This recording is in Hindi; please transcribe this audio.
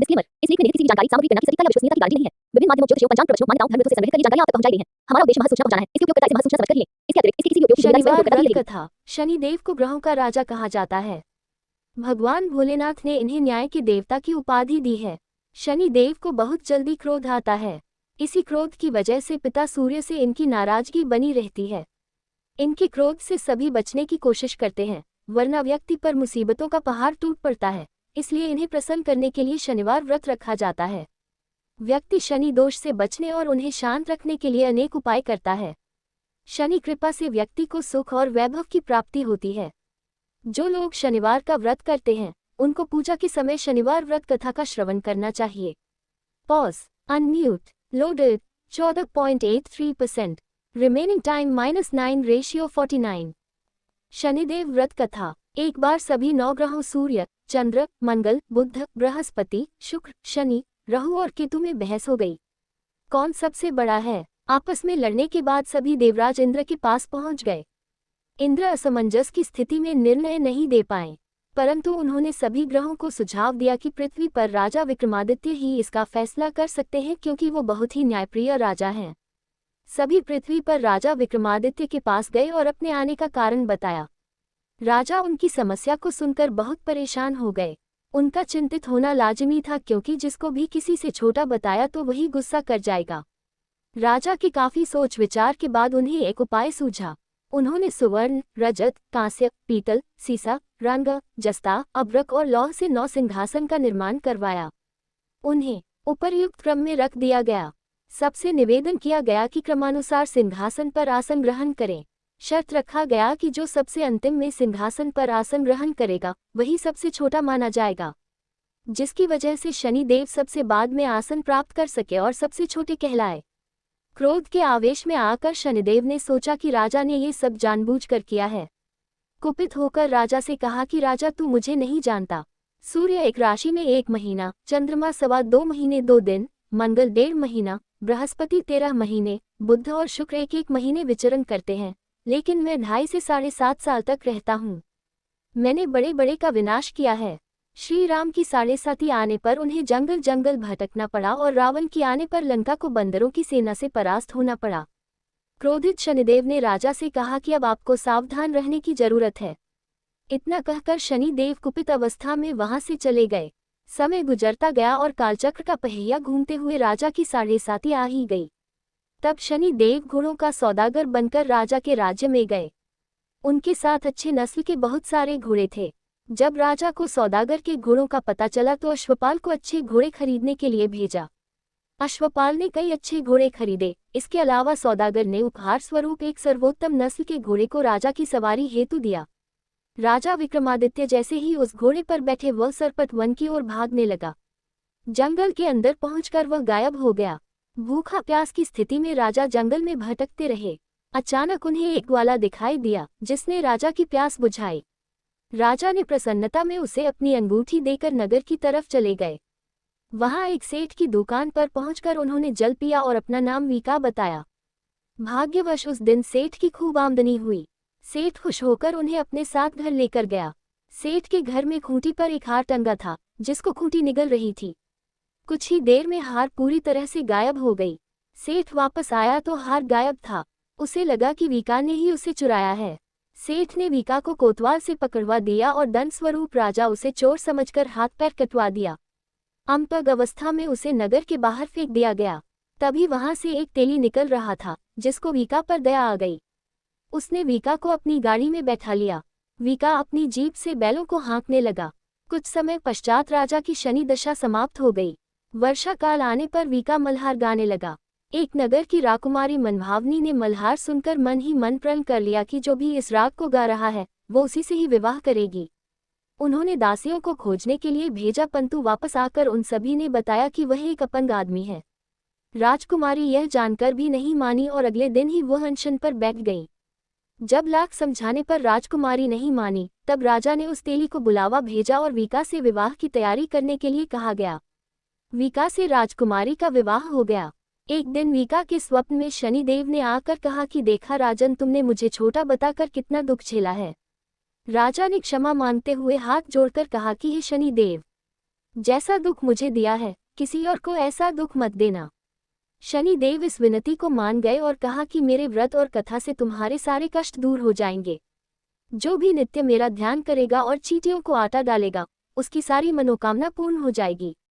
डिस्क्लेमर, इस लेख में निहित किसी भी जानकारी सामग्री प्रणाली सटीकता या विश्वसनीयता की गारंटी नहीं है। विभिन्न माध्यमों ज्योतिष एवं पंचांग प्रवचनों मान्यताओं धर्म से संग्रहित कर ये जानकारियां आप तक पहुंचाई गई हैं। हमारा उद्देश्य महज सूचना पहुंचाना है। इसके उपयोगकर्ता इसे महज सूचना समझ कर ही लें। इसके अतिरिक्त इसके किसी भी उपयोग की जिम्मेदारी स्वयं शनिवार उपयोगकर्ता की व्रत नहीं लगेगी। कथा। शनिदेव को ग्रहों का राजा कहा जाता है। भगवान भोलेनाथ ने इन्हें न्याय के देवता की उपाधि दी है। शनिदेव को बहुत जल्दी क्रोध आता है। इसी क्रोध की वजह से पिता सूर्य से इनकी नाराजगी बनी रहती है। इनके क्रोध से सभी बचने की कोशिश करते हैं, वरना व्यक्ति पर मुसीबतों का पहाड़ टूट पड़ता है। इसलिए इन्हें प्रसन्न करने के लिए शनिवार व्रत रखा जाता है। व्यक्ति शनि दोष से बचने और उन्हें शांत रखने के लिए अनेक उपाय करता है। शनि कृपा से व्यक्ति को सुख और वैभव की प्राप्ति होती है। जो लोग शनिवार का व्रत करते हैं, उनको पूजा के समय शनिवार व्रत कथा का श्रवण करना चाहिए। Pause, unmute, loaded, 14.83%, remaining time -9 ratio 49। Shanidev व्रत कथा। एक बार सभी 9 ग्रहों सूर्य, चंद्र, मंगल, बुध, बृहस्पति, शुक्र, शनि, राहु और केतु में बहस हो गई। कौन सबसे बड़ा है? आपस में लड़ने के बाद सभी देवराज इंद्र के पास पहुंच गए। इंद्र असमंजस की स्थिति में निर्णय नहीं दे पाए, परंतु उन्होंने सभी ग्रहों को सुझाव दिया कि पृथ्वी पर राजा विक्रमादित्य ही इसका फैसला कर सकते हैं, क्योंकि वो बहुत ही न्यायप्रिय राजा हैं। सभी पृथ्वी पर राजा विक्रमादित्य के पास गए और अपने आने का कारण बताया। राजा उनकी समस्या को सुनकर बहुत परेशान हो गए। उनका चिंतित होना लाजिमी था, क्योंकि जिसको भी किसी से छोटा बताया तो वही गुस्सा कर जाएगा। राजा की काफी सोच विचार के बाद उन्हें एक उपाय सूझा। उन्होंने सुवर्ण, रजत, कांस्य, पीतल, सीसा, रंग, जस्ता, अभ्रक और लौह से 9 सिंहासन का निर्माण करवाया। उन्हें उपर्युक्त क्रम में रख दिया गया। सबसे निवेदन किया गया कि क्रमानुसार सिंहासन पर आसन ग्रहण करें। शर्त रखा गया कि जो सबसे अंतिम में सिंहासन पर आसन ग्रहण करेगा, वही सबसे छोटा माना जाएगा, जिसकी वजह से शनिदेव सबसे बाद में आसन प्राप्त कर सके और सबसे छोटे कहलाए। क्रोध के आवेश में आकर शनिदेव ने सोचा कि राजा ने ये सब जानबूझकर किया है। कुपित होकर राजा से कहा कि राजा, तू मुझे नहीं जानता। सूर्य एक राशि में 1 महीना, चंद्रमा 2.25 महीने 2 दिन, मंगल 1.5 महीना, बृहस्पति 13 महीने, बुध और शुक्र 1-1 महीने विचरण करते हैं, लेकिन मैं 2.5 से 7.5 साल तक रहता हूँ। मैंने बड़े बड़े का विनाश किया है। श्री राम की 7.5 आने पर उन्हें जंगल जंगल भटकना पड़ा और रावण की आने पर लंका को बंदरों की सेना से परास्त होना पड़ा। क्रोधित शनिदेव ने राजा से कहा कि अब आपको सावधान रहने की जरूरत है। इतना कहकर शनिदेव कुपित अवस्था में वहां से चले गए। समय गुजरता गया और कालचक्र का पहिया घूमते हुए राजा की 7.5 आ ही गई। तब शनिदेव घोड़ों का सौदागर बनकर राजा के राज्य में गए। उनके साथ अच्छे नस्ल के बहुत सारे घोड़े थे। जब राजा को सौदागर के घोड़ों का पता चला तो अश्वपाल को अच्छे घोड़े खरीदने के लिए भेजा। अश्वपाल ने कई अच्छे घोड़े खरीदे। इसके अलावा सौदागर ने उपहार स्वरूप एक सर्वोत्तम नस्ल के घोड़े को राजा की सवारी हेतु दिया। राजा विक्रमादित्य जैसे ही उस घोड़े पर बैठे वह सरपट वन की ओर भागने लगा। जंगल के अंदर पहुंचकर वह गायब हो गया। भूखा प्यास की स्थिति में राजा जंगल में भटकते रहे। अचानक उन्हें एक ग्वाला दिखाई दिया, जिसने राजा की प्यास बुझाई। राजा ने प्रसन्नता में उसे अपनी अंगूठी देकर नगर की तरफ चले गए। वहां एक सेठ की दुकान पर पहुंचकर उन्होंने जल पिया और अपना नाम वीका बताया। भाग्यवश उस दिन सेठ की खूब आमदनी हुई। सेठ खुश होकर उन्हें अपने साथ घर लेकर गया। सेठ के घर में खूंटी पर एक हार टंगा था, जिसको खूंटी निगल रही थी। कुछ ही देर में हार पूरी तरह से गायब हो गई। सेठ वापस आया तो हार गायब था। उसे लगा कि वीका ने ही उसे चुराया है। सेठ ने वीका को कोतवाल से पकड़वा दिया और दंड स्वरूप राजा उसे चोर समझकर हाथ पैर कटवा दिया। अंपग अवस्था में उसे नगर के बाहर फेंक दिया गया। तभी वहां से एक तेली निकल रहा था, जिसको वीका पर दया आ गई। उसने वीका को अपनी गाड़ी में बैठा लिया। वीका अपनी जीप से बैलों को हाँकने लगा। कुछ समय पश्चात राजा की शनि दशा समाप्त हो गई। वर्षा काल आने पर वीका मल्हार गाने लगा। एक नगर की राकुमारी मनभावनी ने मल्हार सुनकर मन ही मन प्रण कर लिया कि जो भी इस राग को गा रहा है, वो उसी से ही विवाह करेगी। उन्होंने दासियों को खोजने के लिए भेजा, परंतु वापस आकर उन सभी ने बताया कि वह एक अपंग आदमी है। राजकुमारी यह जानकर भी नहीं मानी और अगले दिन ही वह अनशन पर बैठ गई। जब लाख समझाने पर राजकुमारी नहीं मानी, तब राजा ने उस तेली को बुलावा भेजा और वीका से विवाह की तैयारी करने के लिए कहा गया। वीका से राजकुमारी का विवाह हो गया। एक दिन वीका के स्वप्न में शनिदेव ने आकर कहा कि देखा राजन, तुमने मुझे छोटा बताकर कितना दुख झेला है। राजा ने क्षमा मांगते हुए हाथ जोड़कर कहा कि हे शनिदेव, जैसा दुख मुझे दिया है, किसी और को ऐसा दुख मत देना। शनिदेव इस विनती को मान गए और कहा कि मेरे व्रत और कथा से तुम्हारे सारे कष्ट दूर हो जाएंगे। जो भी नित्य मेरा ध्यान करेगा और चींटियों को आटा डालेगा, उसकी सारी मनोकामना पूर्ण हो जाएगी।